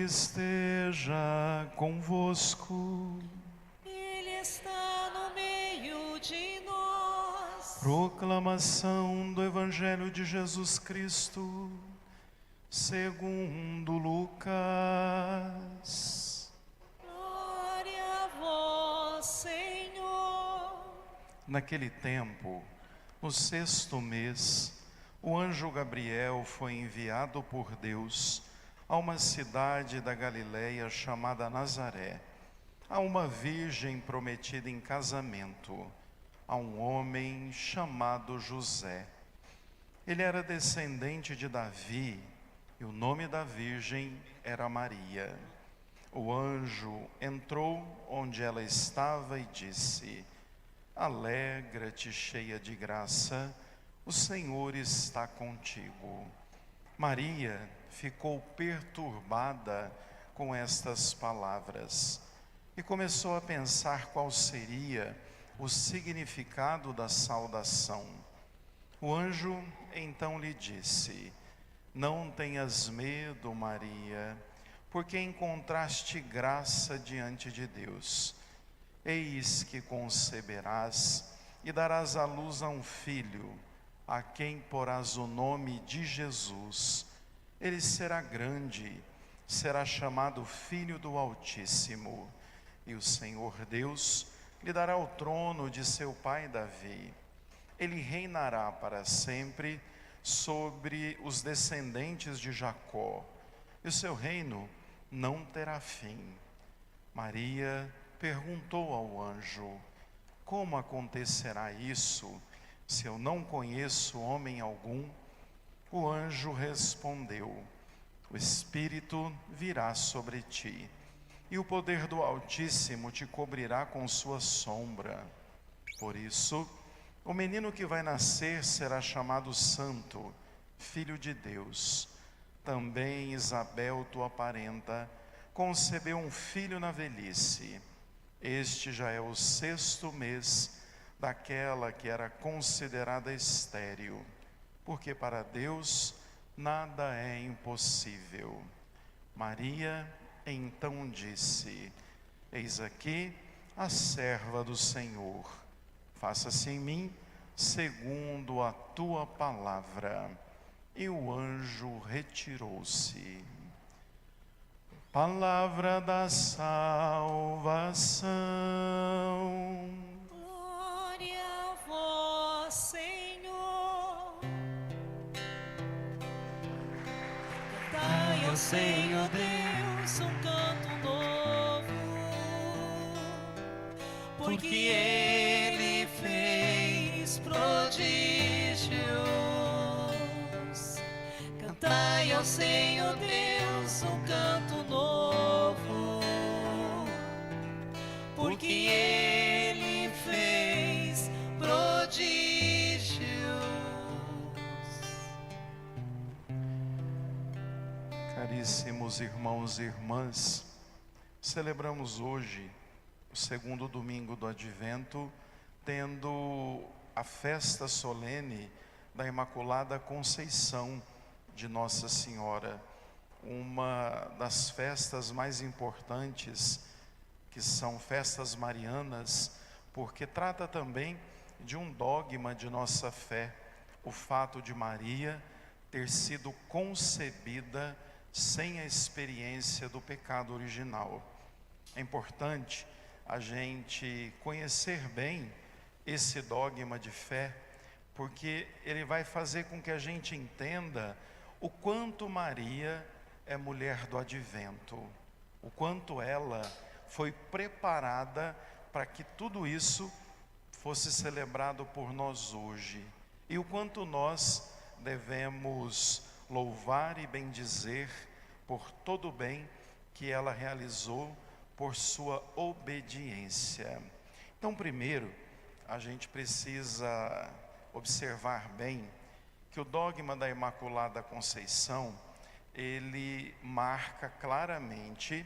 esteja convosco. Ele está no meio de nós. Proclamação do Evangelho de Jesus Cristo, segundo Lucas. Glória a vós, Senhor. Naquele tempo, no 6º mês, o anjo Gabriel foi enviado por Deus a uma cidade da Galileia chamada Nazaré, a uma virgem prometida em casamento, a um homem chamado José. Ele era descendente de Davi e o nome da virgem era Maria. O anjo entrou onde ela estava e disse: Alegra-te, cheia de graça, o Senhor está contigo. Maria ficou perturbada com estas palavras e começou a pensar qual seria o significado da saudação. O anjo então lhe disse: Não tenhas medo, Maria, porque encontraste graça diante de Deus. Eis que conceberás e darás à luz a um filho, a quem porás o nome de Jesus. Ele será grande, será chamado Filho do Altíssimo, e o Senhor Deus lhe dará o trono de seu pai Davi. Ele reinará para sempre sobre os descendentes de Jacó, e o seu reino não terá fim. Maria perguntou ao anjo: Como acontecerá isso, se eu não conheço homem algum? O anjo respondeu: O Espírito virá sobre ti, e o poder do Altíssimo te cobrirá com sua sombra. Por isso, o menino que vai nascer será chamado Santo, Filho de Deus. Também Isabel, tua parenta, concebeu um filho na velhice. Este já é o 6º mês daquela que era considerada estéril, porque para Deus nada é impossível. Maria então disse: Eis aqui a serva do Senhor, faça-se em mim segundo a tua palavra. E o anjo retirou-se. Palavra da salvação. Glória a vós, Senhor. Cantai ao Senhor Deus um canto novo, porque Ele fez prodígios. Cantai ao Senhor Deus um canto novo, porque Ele fez prodígios. Caríssimos irmãos e irmãs, celebramos hoje o 2º domingo do Advento, tendo a festa solene da Imaculada Conceição de Nossa Senhora, uma das festas mais importantes, que são festas marianas, porque trata também de um dogma de nossa fé, o fato de Maria ter sido concebida sem a experiência do pecado original. É importante a gente conhecer bem esse dogma de fé, porque ele vai fazer com que a gente entenda o quanto Maria é mulher do advento, o quanto ela foi preparada para que tudo isso fosse celebrado por nós hoje, e o quanto nós devemos louvar e bendizer por todo o bem que ela realizou por sua obediência. Então, primeiro, a gente precisa observar bem que o dogma da Imaculada Conceição, ele marca claramente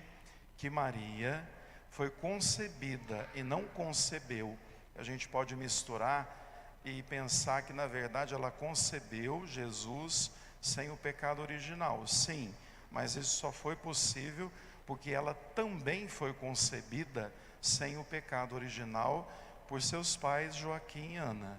que Maria foi concebida e não concebeu. A gente pode misturar e pensar que na verdade ela concebeu Jesus sem o pecado original. Sim, mas isso só foi possível porque ela também foi concebida sem o pecado original por seus pais Joaquim e Ana.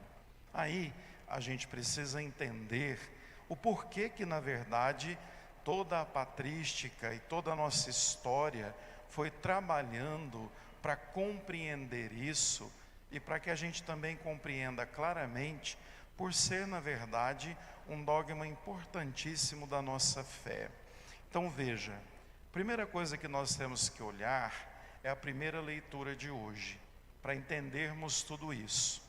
Aí a gente precisa entender o porquê que, na verdade, toda a patrística e toda a nossa história foi trabalhando para compreender isso e para que a gente também compreenda claramente, por ser, na verdade, um dogma importantíssimo da nossa fé. Então veja, a primeira coisa que nós temos que olhar é a primeira leitura de hoje, para entendermos tudo isso.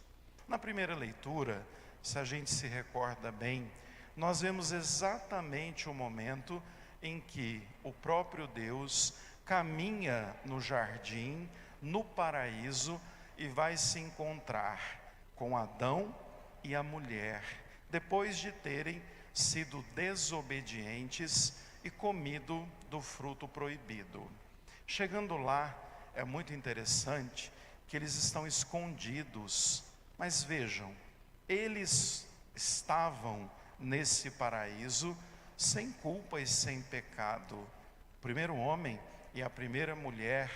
Na primeira leitura, se a gente se recorda bem, nós vemos exatamente o momento em que o próprio Deus caminha no jardim, no paraíso, e vai se encontrar com Adão e a mulher, depois de terem sido desobedientes e comido do fruto proibido. Chegando lá, é muito interessante que eles estão escondidos, mas vejam, eles estavam nesse paraíso sem culpa e sem pecado. O primeiro homem e a primeira mulher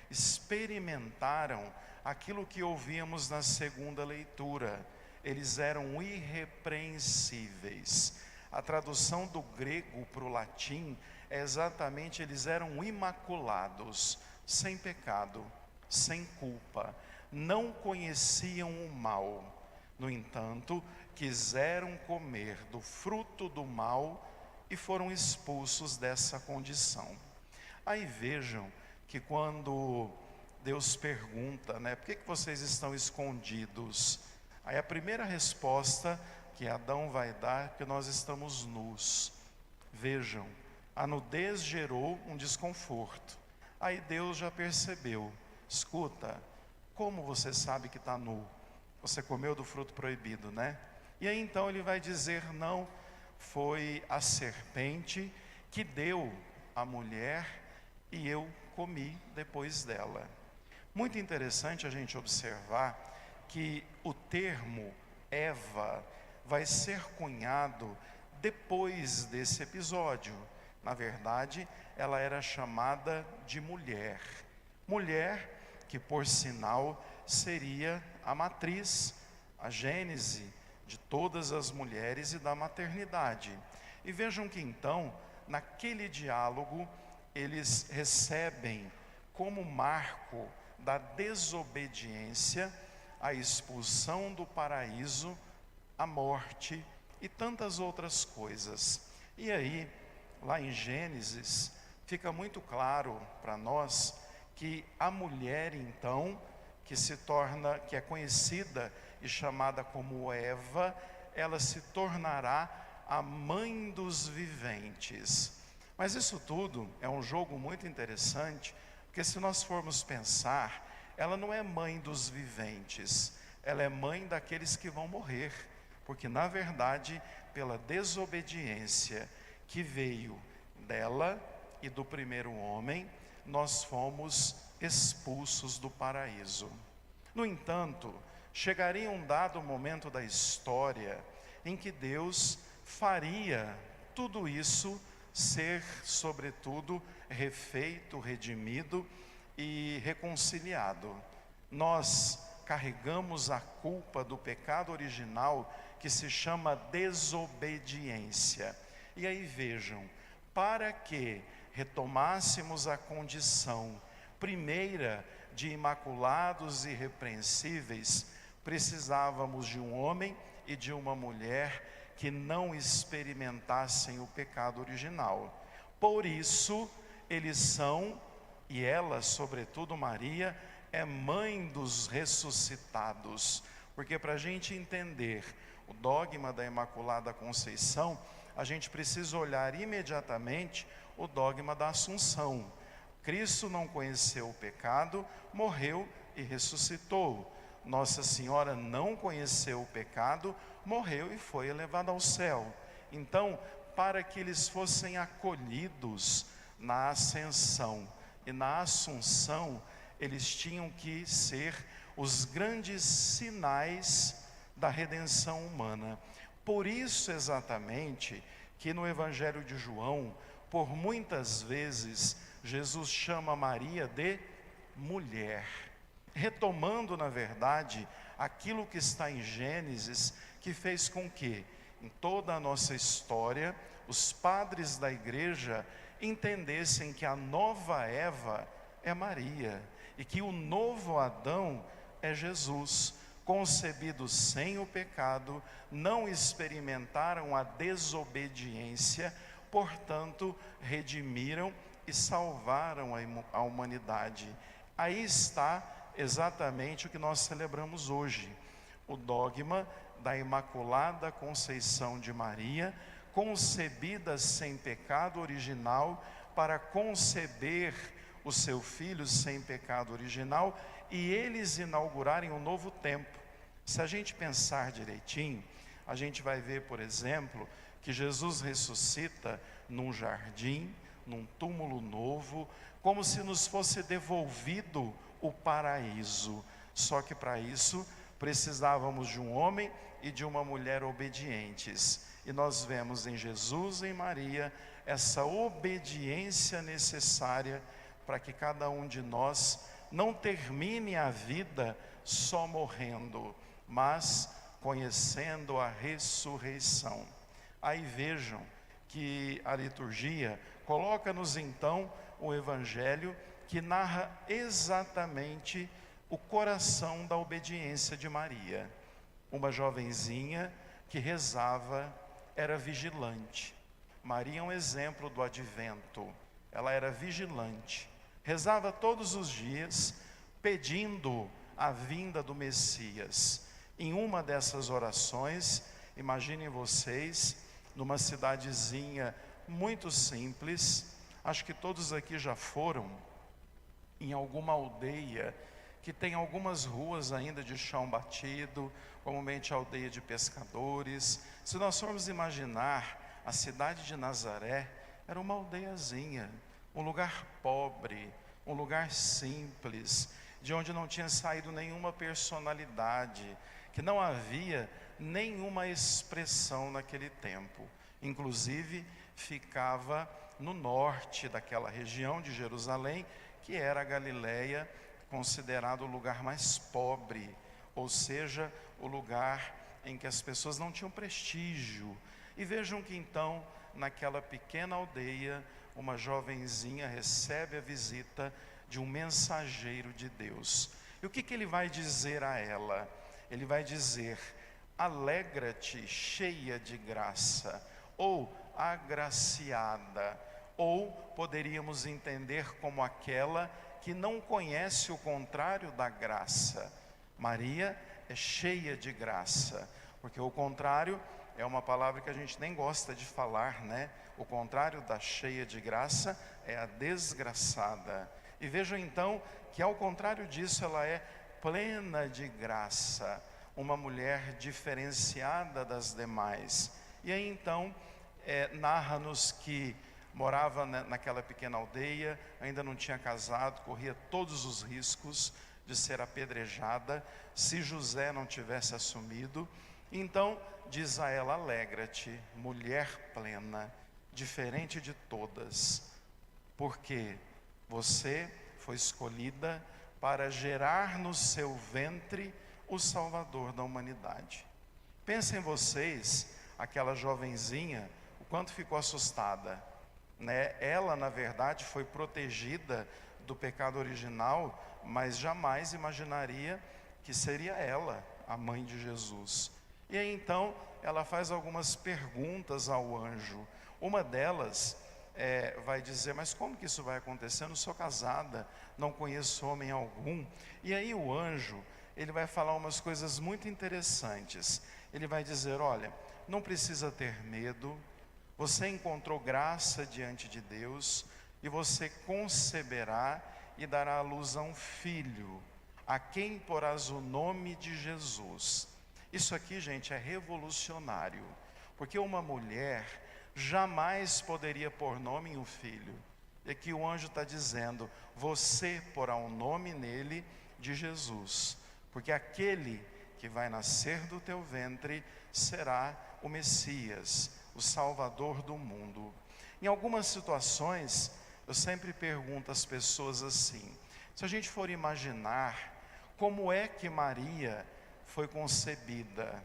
experimentaram aquilo que ouvíamos na segunda leitura. Eles eram irrepreensíveis. A tradução do grego para o latim é exatamente: eles eram imaculados, sem pecado, sem culpa, não conheciam o mal. No entanto, quiseram comer do fruto do mal e foram expulsos dessa condição. Aí vejam que quando Deus pergunta, por que vocês estão escondidos? Aí a primeira resposta que Adão vai dar é que nós estamos nus. Vejam, a nudez gerou um desconforto. Aí Deus já percebeu: escuta, como você sabe que está nu? Você comeu do fruto proibido, né? E aí então ele vai dizer: não, foi a serpente que deu a mulher e eu comi depois dela. Muito interessante a gente observar que o termo Eva vai ser cunhado depois desse episódio. Na verdade, ela era chamada de mulher. Mulher que, por sinal, seria a matriz, a gênese de todas as mulheres e da maternidade. E vejam que então, naquele diálogo, eles recebem como marco da desobediência a expulsão do paraíso, a morte e tantas outras coisas. E aí, lá em Gênesis, fica muito claro para nós que a mulher então, que é conhecida e chamada como Eva, ela se tornará a mãe dos viventes. Mas isso tudo é um jogo muito interessante, porque se nós formos pensar, ela não é mãe dos viventes, ela é mãe daqueles que vão morrer, porque na verdade, pela desobediência que veio dela e do primeiro homem, nós fomos expulsos do paraíso. No entanto, chegaria um dado momento da história em que Deus faria tudo isso ser, sobretudo, refeito, redimido e reconciliado. Nós carregamos a culpa do pecado original que se chama desobediência. E aí vejam, para que retomássemos a condição primeira de imaculados e irrepreensíveis, precisávamos de um homem e de uma mulher que não experimentassem o pecado original. Por isso, eles são, e ela, sobretudo Maria, é mãe dos ressuscitados. Porque para a gente entender o dogma da Imaculada Conceição, a gente precisa olhar imediatamente o dogma da Assunção. Cristo não conheceu o pecado, morreu e ressuscitou. Nossa Senhora não conheceu o pecado, morreu e foi elevada ao céu. Então, para que eles fossem acolhidos na ascensão e na assunção, eles tinham que ser os grandes sinais da redenção humana. Por isso exatamente que no Evangelho de João, por muitas vezes Jesus chama Maria de mulher, retomando, na verdade, aquilo que está em Gênesis, que fez com que, em toda a nossa história, os padres da igreja entendessem que a nova Eva é Maria, e que o novo Adão é Jesus, concebidos sem o pecado, não experimentaram a desobediência, portanto, redimiram e salvaram a humanidade. Aí está exatamente o que nós celebramos hoje, o dogma da Imaculada Conceição de Maria, concebida sem pecado original, para conceber o seu Filho sem pecado original, e eles inaugurarem um novo tempo. Se a gente pensar direitinho, a gente vai ver, por exemplo, que Jesus ressuscita num jardim, num túmulo novo, como se nos fosse devolvido o paraíso. Só que para isso precisávamos de um homem e de uma mulher obedientes. E nós vemos em Jesus e em Maria essa obediência necessária para que cada um de nós não termine a vida só morrendo, mas conhecendo a ressurreição. Aí vejam que a liturgia coloca-nos então o evangelho que narra exatamente o coração da obediência de Maria. Uma jovenzinha que rezava, era vigilante. Maria é um exemplo do advento. Ela era vigilante, rezava todos os dias, pedindo a vinda do Messias. Em uma dessas orações, imaginem vocês, numa cidadezinha muito simples, acho que todos aqui já foram em alguma aldeia que tem algumas ruas ainda de chão batido, comumente aldeia de pescadores. Se nós formos imaginar, a cidade de Nazaré era uma aldeiazinha, um lugar pobre, um lugar simples, de onde não tinha saído nenhuma personalidade, que não havia nenhuma expressão naquele tempo. Inclusive, ficava no norte daquela região de Jerusalém, que era a Galileia, considerado o lugar mais pobre, ou seja, o lugar em que as pessoas não tinham prestígio. E vejam que então, naquela pequena aldeia, uma jovenzinha recebe a visita de um mensageiro de Deus. E o que ele vai dizer a ela? Ele vai dizer: alegra-te, cheia de graça, ou agraciada, ou poderíamos entender como aquela que não conhece o contrário da graça. Maria é cheia de graça, porque o contrário é uma palavra que a gente nem gosta de falar, né? O contrário da cheia de graça é a desgraçada. E vejam então que ao contrário disso ela é plena de graça, uma mulher diferenciada das demais. E aí então narra-nos que morava naquela pequena aldeia, ainda não tinha casado, corria todos os riscos de ser apedrejada se José não tivesse assumido. Então diz a ela: alegra-te, mulher plena, diferente de todas, porque você foi escolhida para gerar no seu ventre o Salvador da humanidade. Pensem vocês, aquela jovenzinha, o quanto ficou assustada, né? Ela, na verdade, foi protegida do pecado original, mas jamais imaginaria que seria ela a mãe de Jesus. E aí então ela faz algumas perguntas ao anjo. Uma delas vai dizer: mas como que isso vai acontecer? Eu não sou casada, não conheço homem algum. E aí o anjo, ele vai falar umas coisas muito interessantes. Ele vai dizer: olha, não precisa ter medo, você encontrou graça diante de Deus, e você conceberá e dará à luz a um filho, a quem porás o nome de Jesus. Isso aqui, gente, é revolucionário, porque uma mulher jamais poderia pôr nome em um filho. E aqui o anjo está dizendo: você porá um nome nele de Jesus, porque aquele que vai nascer do teu ventre será o Messias, o Salvador do mundo. Em algumas situações, eu sempre pergunto às pessoas assim: se a gente for imaginar como é que Maria foi concebida,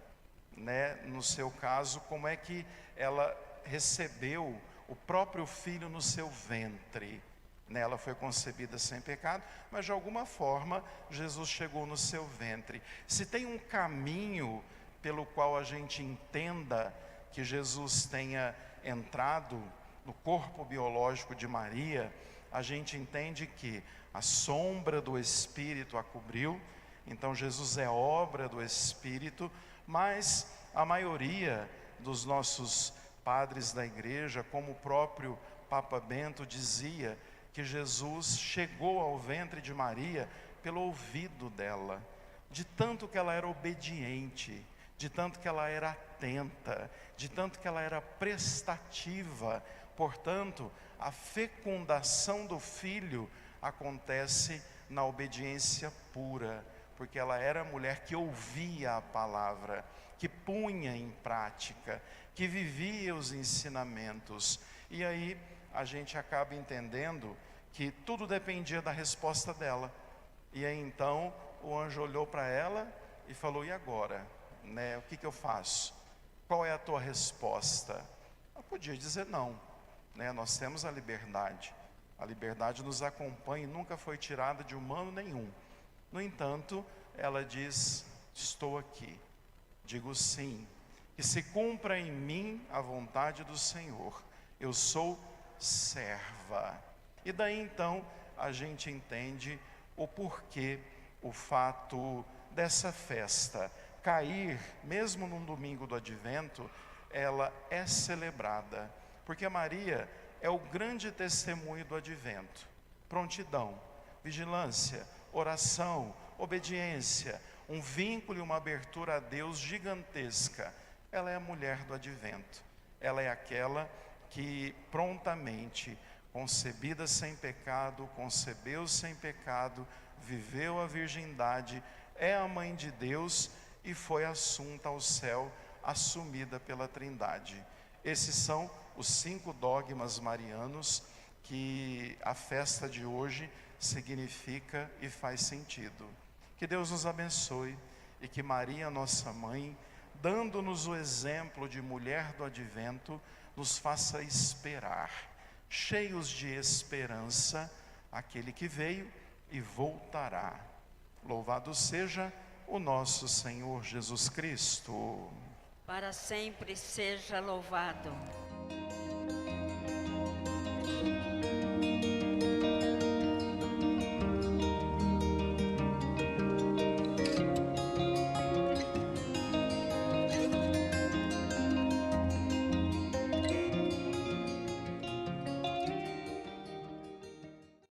né? No seu caso, como é que ela recebeu o próprio filho no seu ventre? Né? Ela foi concebida sem pecado, mas de alguma forma Jesus chegou no seu ventre. Se tem um caminho pelo qual a gente entenda que Jesus tenha entrado no corpo biológico de Maria, a gente entende que a sombra do Espírito a cobriu, então Jesus é obra do Espírito, mas a maioria dos nossos padres da igreja, como o próprio Papa Bento dizia, que Jesus chegou ao ventre de Maria pelo ouvido dela, de tanto que ela era obediente, de tanto que ela era atenta, de tanto que ela era prestativa. Portanto, a fecundação do filho acontece na obediência pura, porque ela era a mulher que ouvia a palavra, que punha em prática, que vivia os ensinamentos. E aí a gente acaba entendendo que tudo dependia da resposta dela. E aí então o anjo olhou para ela e falou: e agora? Né, o que eu faço? Qual é a tua resposta? Ela podia dizer não, né? Nós temos a liberdade nos acompanha e nunca foi tirada de humano nenhum. No entanto, ela diz: estou aqui, digo sim, que se cumpra em mim a vontade do Senhor, eu sou serva. E daí então a gente entende o porquê, o fato dessa festa cair, mesmo num domingo do advento, ela é celebrada, porque Maria é o grande testemunho do advento. Prontidão, vigilância, oração, obediência, um vínculo e uma abertura a Deus gigantesca. Ela é a mulher do advento, ela é aquela que prontamente, concebida sem pecado, concebeu sem pecado, viveu a virgindade, é a mãe de Deus e foi assunta ao céu, assumida pela Trindade. Esses são os 5 dogmas marianos que a festa de hoje significa e faz sentido. Que Deus nos abençoe e que Maria, nossa mãe, dando-nos o exemplo de mulher do advento, nos faça esperar, cheios de esperança, aquele que veio e voltará. Louvado seja o nosso Senhor Jesus Cristo. Para sempre seja louvado.